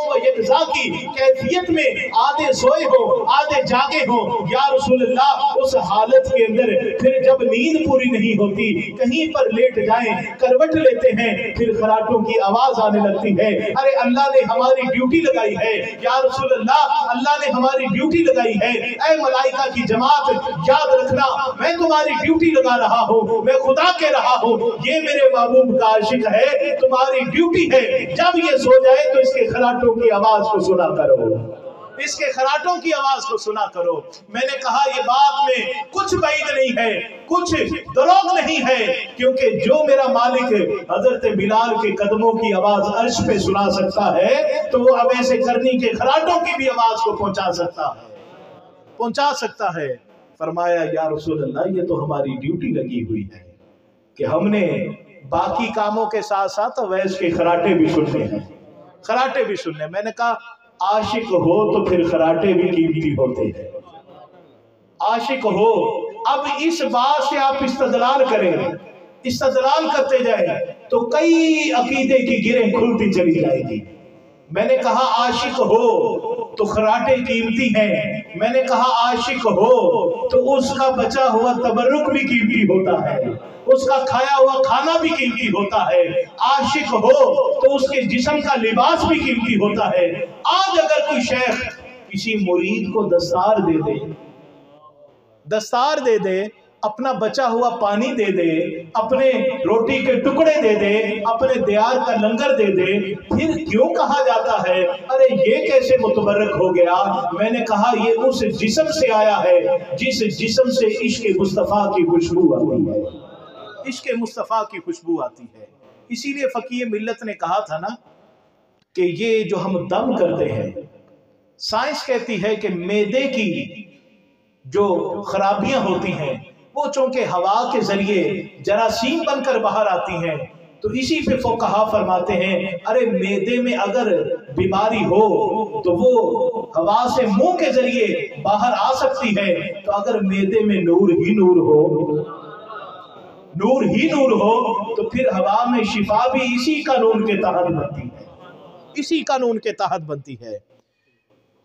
व यक़ज़ा की कैफियत में आधे सोए हो आधे जागे हो। या रसूल अल्लाह, उस हालत के अंदर फिर जब नींद पूरी नहीं होती, कहीं पर लेट जाएं, करवट लेते हैं, फिर खराटों की आवाज आने लगती है। अरे अल्लाह ने हमारी ड्यूटी लगाई है या रसूल अल्लाह, अल्लाह ने हमारी ड्यूटी लगाई है। ऐ मलाइका की जमात, याद रखना, मैं तुम्हारी ड्यूटी लगा रहा हूँ, मैं खुदा कह रहा हूँ, ये मेरे महबूब का आशिक है, तुम्हारी ड्यूटी है, जब ये सो जाए तो इसके खराटों की आवाज को सुना करो, इसके खराटों की आवाज को सुना करो। मैंने कहा ये बात में कुछ बैद नहीं है, कुछ दरोग नहीं है, क्योंकि जो मेरा मालिक हजरत बिलाल के कदमों की आवाज अर्श पे सुना सकता है, तो वो अवैसे करनी के खराटों की भी आवाज को पहुंचा सकता है। फरमाया या रसूल अल्लाह, ये तो हमारी ड्यूटी लगी हुई है कि हमने बाकी कामों के साथ साथ अवैस के खराटे भी सुनने हैं, खराटे भी सुनने। मैंने कहा आशिक हो तो फिर खराटे भी कीमती होते हैं, आशिक हो। अब इस बात से आप इस्तदलाल करें, इस्तदलाल करते जाए तो कई अकीदे की गिरें खुलती चली जाएगी। मैंने कहा आशिक हो तो खराटे कीमती हैं, मैंने कहा आशिक हो तो उसका बचा हुआ तबर्रुक भी कीमती होता है, उसका खाया हुआ खाना भी कीमती होता है। आशिक हो तो उसके जिस्म का लिबास भी कीमती होता है। आज अगर कोई शेख किसी मुरीद को दस्तार दे दे, अपना बचा हुआ पानी दे दे, अपने रोटी के टुकड़े दे दे, अपने दियार का लंगर दे दे, फिर क्यों कहा जाता है अरे ये कैसे मुतबर्रक हो गया? मैंने कहा ये उस जिस्म से आया है जिस जिस्म से इश्क मुस्तफ़ा की खुशबू आती है, इश्क मुस्तफ़ा की खुशबू आती है। इसीलिए फकीह मिल्लत ने कहा था ना कि ये जो हम दम करते हैं, साइंस कहती है कि मैदे की जो खराबियां होती हैं वो चूंकि हवा के जरिए जरासीम बनकर बाहर आती हैं, तो इसी पे फुक़हा फरमाते हैं अरे मैदे में अगर बीमारी हो तो वो हवा से मुंह के जरिए बाहर आ सकती है, तो अगर मैदे में नूर ही नूर हो तो फिर हवा में शिफा भी इसी कानून के तहत बनती है, इसी कानून के तहत बनती है।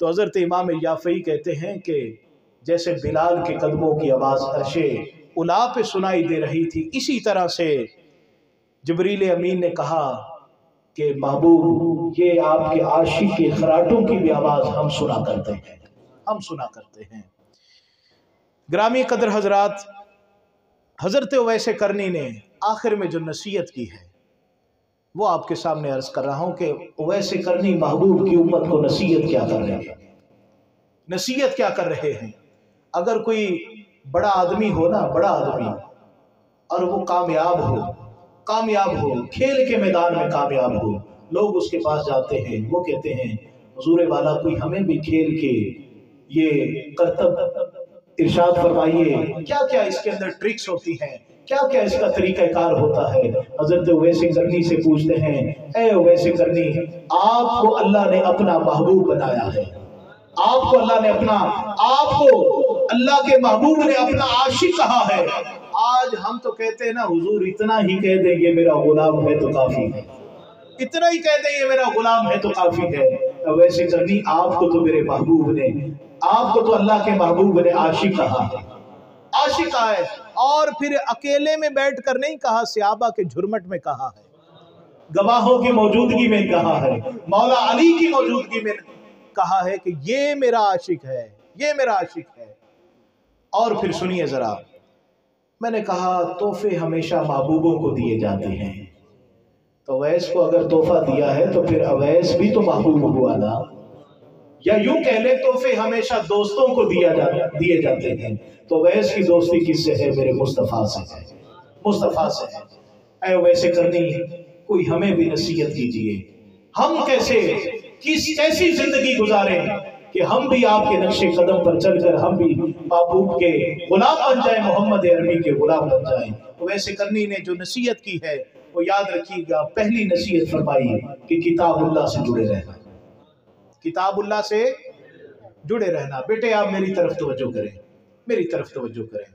तो हजरत इमाम याफ़ई कहते हैं कि जैसे बिलाल के कदमों की आवाज़ अर्शे उला पे सुनाई दे रही थी, इसी तरह से जिब्रील अमीन ने कहा कि महबूब ये आपके आशिक के खराटों की भी आवाज़ हम सुना करते हैं। ग्रामी कदर हजरात, हजरत उवैस करनी ने आखिर में जो नसीहत की है वो आपके सामने अर्ज कर रहा हूं कि उवैस करनी महबूब की उम्मत को नसीहत क्या कर रहे हैं। अगर कोई बड़ा आदमी हो ना, बड़ा आदमी, और वो कामयाब हो, खेल के मैदान में कामयाब हो, लोग उसके पास जाते हैं, वो कहते हैं हुजूर वाला कोई हमें भी खेल के ये करतब इरशाद फरमाइए, क्या क्या इसके अंदर ट्रिक्स होती हैं, क्या क्या इसका तरीक़ाकार होता है। हजरत उवैस करनी से पूछते हैं ए उवैस करनी, आपको अल्लाह ने अपना महबूब बनाया है, आपको अल्लाह के महबूब ने अपना आशिक कहा है। आज हम तो कहते हैं ना हुजूर इतना ही कह देंगे मेरा गुलाम है तो काफी है, इतना ही कह देंगे मेरा गुलाम है तो काफी है। वैसे करनी आपको तो मेरे महबूब ने, आपको तो अल्लाह के महबूब ने आशिक कहा है, आशिक कहा है। और फिर अकेले में बैठ कर नहीं कहा, सहाबा के झुरमट में कहा है, गवाहों की मौजूदगी में कहा है, मौला अली की मौजूदगी में कहा है कि ये मेरा आशिक है, ये मेरा आशिक है। और फिर सुनिए जरा, मैंने कहा तोहफे हमेशा महबूबों को दिए जाते हैं, तो अवैस को अगर तोहफा दिया है तो फिर अवैस भी तो महबूब हुआ ना, या यूं कह ले तोहफे हमेशा दोस्तों को दिए जाते हैं, तो अवैस की दोस्ती किससे है? मेरे मुस्तफ़ा से है। ऐ वैसे करनी कोई हमें भी नसीहत कीजिए, हम कैसी जिंदगी गुजारें कि हम भी आपके नक्शे कदम पर चलकर हम भी महबूब के गुलाम बन जाए, मोहम्मद अरबी के गुलाम बन जाए। तो वैसे करनी ने जो नसीहत की है वो याद रखिएगा। पहली नसीहत फरमाई कि किताबुल्लाह से जुड़े रहना, किताबुल्लाह से जुड़े रहना। बेटे आप मेरी तरफ तवज्जो करें,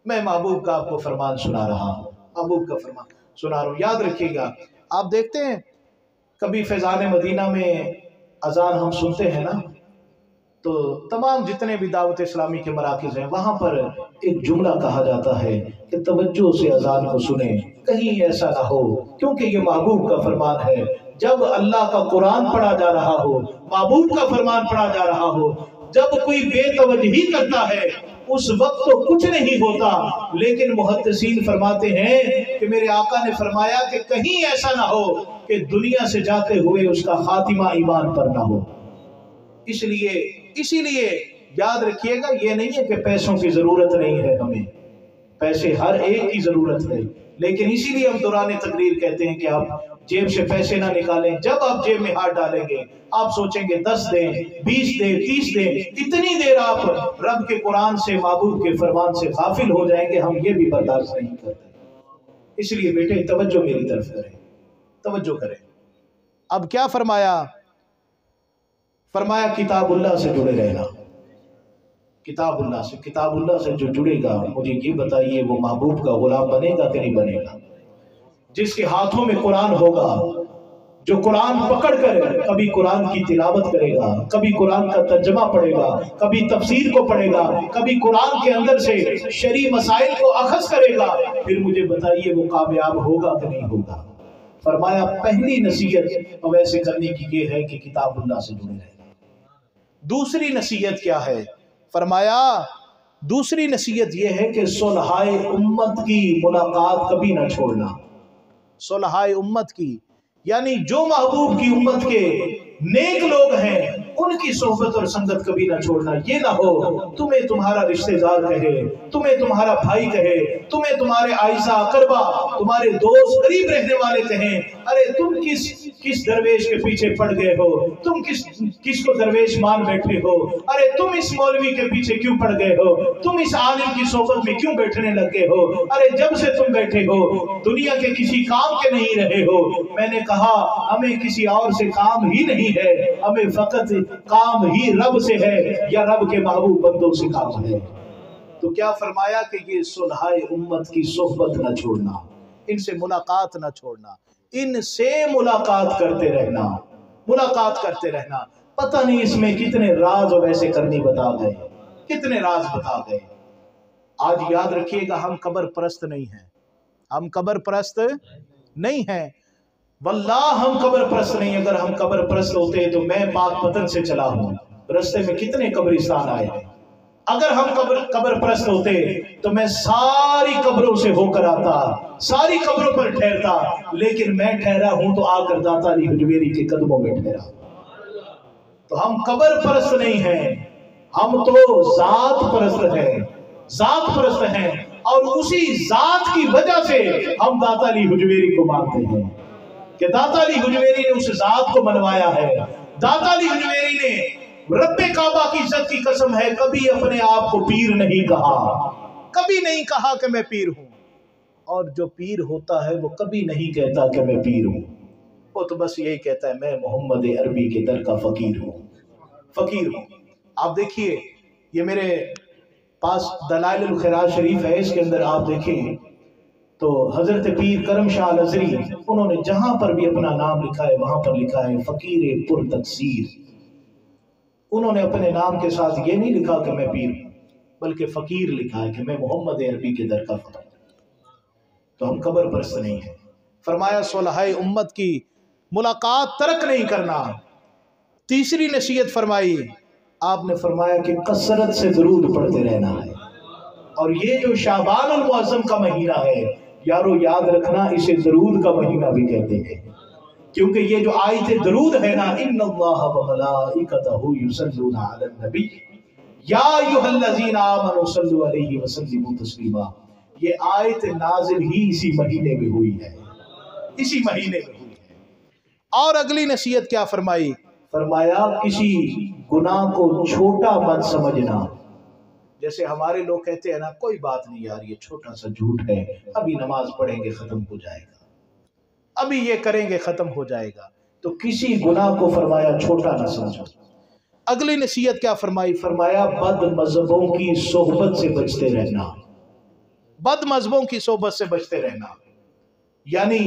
मैं महबूब का आपको फरमान सुना रहा हूँ, महबूब का फरमान सुना रहा हूँ, याद रखिएगा। आप देखते हैं कभी फैज़ान मदीना में अजान हम सुनते हैं ना, तो तमाम जितने भी दावत इस्लामी के मराकिज़ हैं वहाँ पर एक जुमला कहा जाता है कि तवज्जो से अजान को सुने, कहीं ऐसा ना हो, क्योंकि ये महबूब का फरमान है। जब अल्लाह का कुरान पढ़ा जा रहा हो, महबूब का फरमान पढ़ा जा रहा हो, जब कोई बेतवज्ही करता है उस वक्त तो कुछ नहीं होता, लेकिन मुहद्दिसीन फरमाते हैं कि मेरे आका ने फरमाया कि कहीं ऐसा ना हो कि दुनिया से जाते हुए उसका खातिमा ईमान पर ना हो। इसीलिए याद रखिएगा, ये नहीं है कि पैसों की जरूरत नहीं है, हमें पैसे हर एक की जरूरत है, लेकिन इसीलिए हम दौरान तकरीर कहते हैं कि आप जेब से पैसे ना निकालें। जब आप जेब में हाथ डालेंगे आप सोचेंगे 10 दें, 20 दें, 30 दें, इतनी देर आप रब के कुरान से, महबूब के फरमान से गाफिल हो जाएंगे। हम ये भी बर्दाश्त नहीं करते। इसलिए बेटे तवज्जो मेरी तरफ करें, तवज्जो करें। अब क्या फरमाया? फरमाया किताबुल्लाह से जुड़े रहना। किताबुल्लाह से जो जुड़ेगा, मुझे ये बताइए वो महबूब का गुलाम बनेगा कि नहीं बनेगा? जिसके हाथों में कुरान होगा, जो कुरान पकड़ कर कभी कुरान की तिलावत करेगा, कभी कुरान का तर्जमा पढ़ेगा, कभी तफसीर को पढ़ेगा, कभी कुरान के अंदर से शरई मसाइल को अखज़ करेगा, फिर मुझे बताइए वो कामयाब होगा कि नहीं होगा? फरमाया पहली नसीहत वैसे करने की ये है कि किताबुल्लाह से जुड़े रहना। दूसरी नसीहत क्या है? फरमाया दूसरी नसीहत ये है कि सुलहाए उम्मत की मुलाकात कभी ना छोड़ना। सुलहाए उम्मत की यानी जो महबूब की उम्मत के नेक लोग हैं उनकी सोहबत और संगत कभी ना छोड़ना। ये ना हो तुम्हें तुम्हारा रिश्तेदार कहे, तुम्हें तुम्हारा भाई कहे, तुम्हें तुम्हारे आइज़ा अकरबा, तुम्हारे दोस्त करीब रहने वाले कहें, अरे तुम किस दरवेश के पीछे पड़ गए हो, तुम किसको दरवेश मान बैठे हो, अरे तुम इस मौलवी के पीछे क्यों पड़ गए हो, तुम इस आलिम की सोहबत में क्यों बैठने लग गए हो, अरे जब से तुम बैठे हो दुनिया के किसी काम के नहीं रहे हो। मैंने कहा हमें किसी और से काम ही नहीं है, हमें फकत काम ही रब से है या रब के महबूब बंदों से काम है। तो क्या फरमाया कि ये सुलहाए उम्मत की सोहबत न छोड़ना, इनसे मुलाकात न छोड़ना, इनसे मुलाकात करते रहना, मुलाकात करते रहना। पता नहीं इसमें कितने राज वैसे करनी बता गए, कितने राज बता गए। आज याद रखिएगा हम कब्र परस्त नहीं हैं, हम कब्र परस्त नहीं हैं, वल्लाह हम कब्र परस्त नहीं। अगर हम कब्र परस्त होते तो मैं पाकपतन से चला हूं, रास्ते में कितने कब्रिस्तान आए। अगर हम कब्र परस्त होते तो मैं सारी कब्रों से होकर आता, सारी कब्रों पर ठहरता, लेकिन मैं ठहरा हूं तो आकर दाता अली हुजवेरी के कदमों में ठहरा। तो हम कब्र परस्त नहीं हैं, हम तो जात परस्त हैं, जात परस्त हैं, और उसी जात की वजह से हम दाता अली हुजवेरी को मानते हैं कि दाता अली हुजवेरी ने उस जात को मनवाया है। दाता अली हुजवेरी ने रब्बे काबा की इज्जत की कसम है कभी अपने आप को पीर नहीं कहा, कभी नहीं कहा कि मैं पीर हूं, और जो पीर होता है वो कभी नहीं कहता कि मैं पीर हूं, वो तो बस यही कहता है मैं मोहम्मद अरबी के दर का फकीर हूं, फकीर हूं। आप देखिए ये मेरे पास दलाइल खैरात शरीफ है, इसके अंदर आप देखें तो हजरत पीर करम शाह अज़हरी उन्होंने जहां पर भी अपना नाम लिखा है वहां पर लिखा है फकीर पुर तकसीर। उन्होंने अपने नाम के साथ ये नहीं लिखा कि मैं पीर, बल्कि फकीर लिखा है कि मैं मोहम्मद अरबी के दर का फकीर। तो हम कब्र परस्त नहीं है। फरमाया सुलहाए उम्मत की मुलाकात तर्क नहीं करना। तीसरी नसीहत फरमाई, आपने फरमाया कि कसरत से दुरूद पढ़ते रहना है। और ये जो शाबान अल मुअज़्ज़म का महीना है यारो याद रखना, इसे दरूद का महीना भी कहते हैं, क्योंकि ये जो आयत दरूद है ना, इन्नल्लाह व मलाइकतहु युसल्लूना अलन नबी या अय्युहल्लज़ीना आमनू सल्लु अलैहि व सल्लिमू तस्लीमा, ये आयत नाज़िल ही इसी महीने में हुई है, इसी महीने में हुई है। और अगली नसीहत क्या फरमाई? फरमाया किसी गुनाह को छोटा मत समझना। जैसे हमारे लोग कहते हैं ना, कोई बात नहीं यार ये छोटा सा झूठ है, अभी नमाज पढ़ेंगे खत्म हो जाएगा, अभी ये करेंगे खत्म हो जाएगा। तो किसी गुनाह को फरमाया छोटा ना समझो। अगली नसीहत क्या फरमाई? फरमाया बद मजहबों की सोहबत से बचते रहना, बद मजहबों की सोहबत से बचते रहना। यानी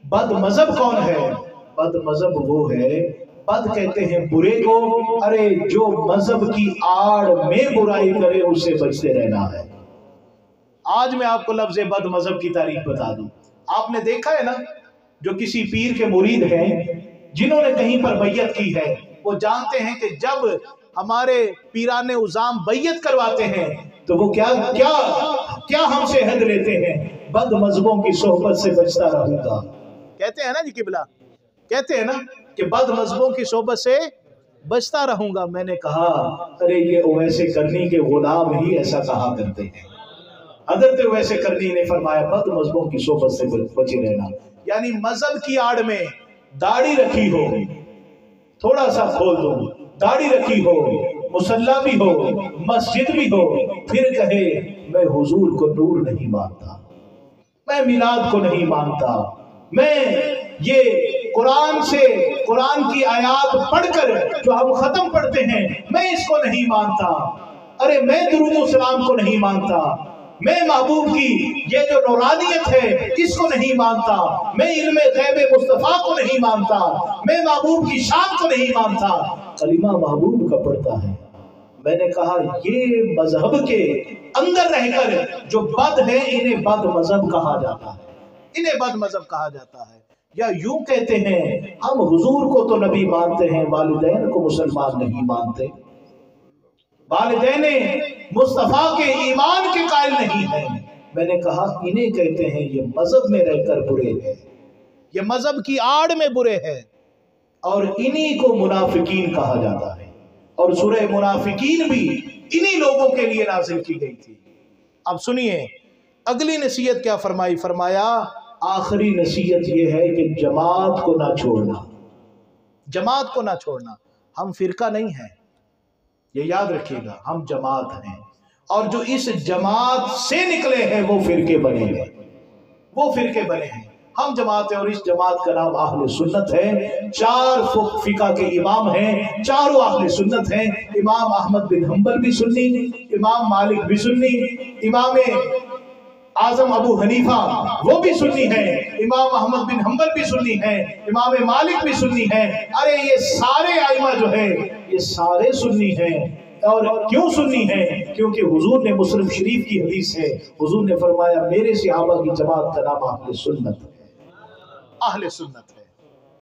बद मजहब कौन है? बद मजहब वो है बद कहते हैं बुरे को। अरे जो मजहब की आड़ में बुराई करे उससे बचते रहना है। आज मैं आपको लफ्ज़ बद मजहब की तारीफ बता दूं। आपने देखा है ना, जो किसी पीर के मुरीद हैं जिन्होंने कहीं पर बैयत की है, वो जानते हैं कि जब हमारे पीराने उजाम बैयत करवाते हैं तो वो क्या क्या क्या हमसे हद लेते हैं, बद मजहबों की सोहबत से बचता रहूंगा। कहते हैं ना जी किबला, कहते हैं ना कि बद मजहबों की सोहबत से बचता रहूंगा। मैंने कहा अरे ये ओवैसे करनी के गुलाम ही ऐसा कहा करते हैं। हज़रत वैसे करनी ने फरमाया बद मजहबों की सोहबत से बचे रहना, यानी मजहब की आड़ में दाढ़ी रखी हो, थोड़ा सा खोल दो, दाढ़ी रखी हो, मुसल्ला भी हो, मस्जिद भी हो, फिर कहे मैं हुजूर को नूर नहीं मानता, मैं मिलाद को नहीं मानता, मैं ये कुरान से कुरान की आयात पढ़कर जो हम खत्म पढ़ते हैं मैं इसको नहीं मानता, अरे मैं दुरूद सलाम को नहीं मानता, मैं महबूब की ये जो नूरानियत है इसको नहीं मानता, मैं इल्मे गैब मुस्तफा को नहीं मानता, मैं महबूब की शान को नहीं मानता, कलिमा महबूब का पढ़ता है। मैंने कहा ये मजहब के अंदर रहकर जो बद है इन्हें बद मजहब कहा जाता है, इन्हें बद मजहब कहा जाता है। या यूं कहते हैं हम हुजूर को तो नबी मानते हैं, वालिदैन को मुसलमान नहीं मानते, वालिदैन मुस्तफा के ईमान के कायल नहीं है। मैंने कहा इन्हें कहते हैं ये मजहब में रहकर बुरे हैं, ये मजहब की आड़ में बुरे हैं, और इन्हीं को मुनाफिकीन कहा जाता है। और सूरह मुनाफिकीन भी इन्हीं लोगों के लिए नाज़िल की गई थी। अब सुनिए अगली नसीहत क्या फरमाई, फरमाया आखिरी नसीहत ये है कि जमात को ना छोड़ना, जमात को ना छोड़ना। हम फिरका नहीं है, ये याद रखिएगा, हम जमात हैं, और जो इस जमात से निकले हैं वो फिरके बने हैं, वो फिरके बने हैं। हम जमात हैं और इस जमात का नाम अहले सुन्नत है। 4 फिका के इमाम हैं, चारों अहले सुन्नत हैं। इमाम अहमद बिन हम्बल भी सुन्नी, इमाम मालिक भी सुन्नी, इमाम आजम अबू हनीफा वो भी सुन्नी है, इमाम अहमद बिन हम्बल भी सुन्नी है, इमाम मालिक भी सुन्नी है। अरे ये सारे आइमा जो है ये सारे सुन्नी हैं। और क्यों सुन्नी है? क्योंकि हुजूर ने मुस्लिम शरीफ की हदीस है, हुजूर ने फरमाया मेरे सहाबा की जमात का नाम अहले सुन्नत है, अहले सुन्नत है।